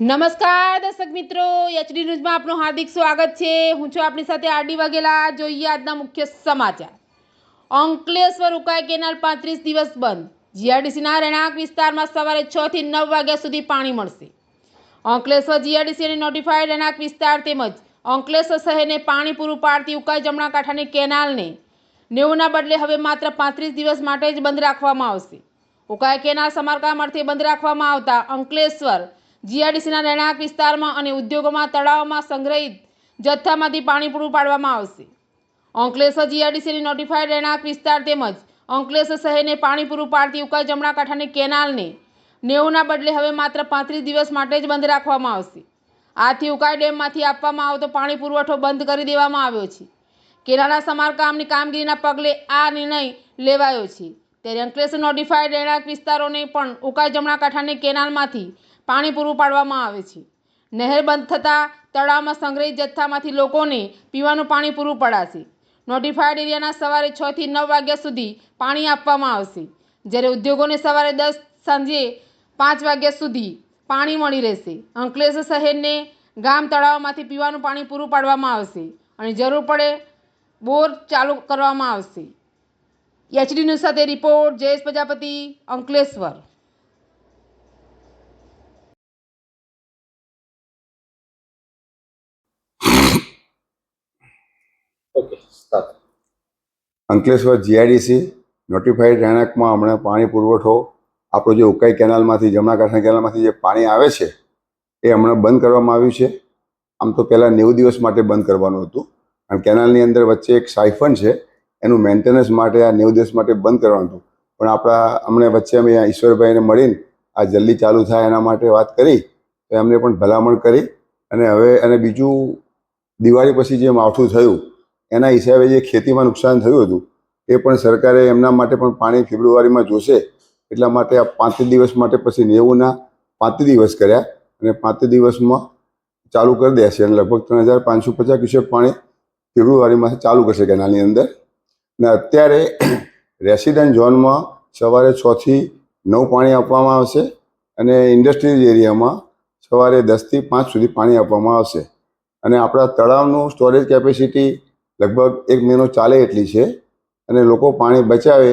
નમસ્કાર દર્શક મિત્રો, એચડી ન્યૂઝમાં આપનું હાર્દિક સ્વાગત છે। હું છું આપની સાથે આરડી વાઘેલા। જોઈએ આજના મુખ્ય સમાચાર। અંકલેશ્વર ઉકાઈ કેનાલ 35 દિવસ બંધ। જીઆરડીસીના રહેણાંક વિસ્તારમાં સવારે 6 થી 9 વાગ્યા સુધી પાણી મળશે। અંકલેશ્વર જીઆરડીસીની નોટિફાઈડ રહેણાંક વિસ્તાર તેમજ અંકલેશ્વર શહેરને પાણી પૂરું પાડતી ઉકાઈ જમણા કાંઠાની કેનાલને 90ના બદલે હવે માત્ર 35 દિવસ માટે જ બંધ રાખવામાં આવશે। ઉકાઈ કેનાલ સમારકામ અર્થે બંધ રાખવામાં આવતા અંકલેશ્વર જીઆરડીસીના રહેણાંક વિસ્તારમાં અને ઉદ્યોગોમાં તળાવમાં સંગ્રહિત જથ્થામાંથી પાણી પૂરું પાડવામાં આવશે। અંકલેશ્વર જીઆરડીસીની નોટિફાઈડ રહેણાંક વિસ્તાર તેમજ અંકલેશ્વર શહેરને પાણી પૂરું પાડતી ઉકાઈ જમણા કાંઠાની કેનાલને 90ના બદલે હવે માત્ર 35 દિવસ માટે જ બંધ રાખવામાં આવશે। આથી ઉકાઈ ડેમમાંથી આપવામાં આવતો પાણી પુરવઠો બંધ કરી દેવામાં આવ્યો છે। કેનાલના સમારકામની કામગીરીના પગલે આ નિર્ણય લેવાયો છે। ત્યારે અંકલેશ્વર નોટિફાઈડ રહેણાંક વિસ્તારોને પણ ઉકાઈ જમણા કાંઠાની કેનાલમાંથી પાણી પૂરું પાડવામાં આવે છે। નહેર બંધ થતાં તળાવમાં સંગ્રહિત જથ્થામાંથી લોકોને પીવાનું પાણી પૂરું પડાશે। નોટિફાઈડ એરિયાના સવારે 6 થી 9 વાગ્યા સુધી પાણી આપવામાં આવશે, જ્યારે ઉદ્યોગોને સવારે 10 સાંજે 5 વાગ્યા સુધી પાણી મળી રહેશે। અંકલેશ્વર શહેરને ગામ તળાવમાંથી પીવાનું પાણી પૂરું પાડવામાં આવશે અને જરૂર પડે બોર ચાલુ કરવામાં આવશે। એચડી ન્યૂઝ સાથે report Jayesh Prajapati, Ankleshwar. Ankleshwar GIDC notified રહેણાંકમાં હમણાં પાણી પુરવઠો આપણો જે ઉકાઈ કેનાલમાંથી જમણા કાંઠાની કેનાલમાંથી જે પાણી આવે છે એ હમણાં બંધ કરવામાં આવ્યું છે। આમ તો પહેલાં 90 દિવસ માટે બંધ કરવાનું હતું, અને કેનાલની અંદર વચ્ચે એક સાયફન છે, એનું મેન્ટેનન્સ માટે આ 90 દિવસ માટે બંધ કરવાનું હતું। પણ હમણાં વચ્ચે અમે ઈશ્વરભાઈને મળીને આ જલ્દી ચાલુ થાય એના માટે વાત કરી, તો એમને પણ ભલામણ કરી, અને હવે બીજું દિવાળી પછી જે માવઠું થયું એના હિસાબે જે ખેતીમાં નુકસાન થયું હતું એ પણ સરકારે એમના માટે પણ પાણી ફેબ્રુઆરીમાં જોશે, એટલા માટે આ 35 દિવસ માટે પછી 90ના 35 દિવસ કર્યા, અને 35 દિવસમાં ચાલુ કરી દેશે। અને લગભગ 3550 ક્યુસેક પાણી ફેબ્રુઆરીમાં ચાલુ કરશે કેનાલની અંદર। અને અત્યારે રેસિડન્ટ ઝોનમાં સવારે 6 થી 9 પાણી આપવામાં આવશે, અને ઇન્ડસ્ટ્રીયલ એરિયામાં સવારે 10 થી 5 સુધી પાણી આપવામાં આવશે। અને આપણા તળાવનું સ્ટોરેજ કેપેસિટી લગભગ 1 મહિનો ચાલે એટલી છે, અને લોકો પાણી બચાવે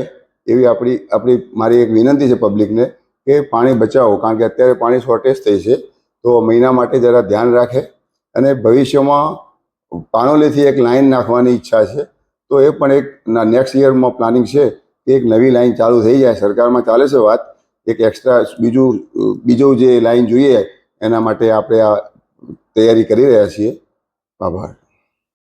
એવી મારી એક વિનંતી છે પબ્લિકને કે પાણી બચાવો, કારણ કે અત્યારે પાણી શોર્ટેજ થઈ છે, તો મહિના માટે જરા ધ્યાન રાખે। અને ભવિષ્યમાં પાણોલીથી એક લાઈન નાખવાની ઈચ્છા છે, તો એ પણ એક નેક્સ્ટ યરમાં પ્લાનિંગ છે કે એક નવી લાઈન ચાલુ થઈ જાય। સરકારમાં ચાલે છે વાત, એક એક્સ્ટ્રા બીજું જે લાઈન જોઈએ એના માટે આપણે આ તૈયારી કરી રહ્યા છીએ। આભાર।